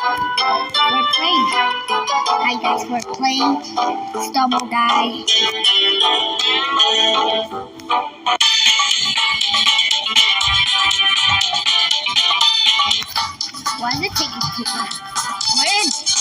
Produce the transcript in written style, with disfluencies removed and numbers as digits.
We're playing. Hi guys, we're playing Stumble Die. Why is it taking too long? Where is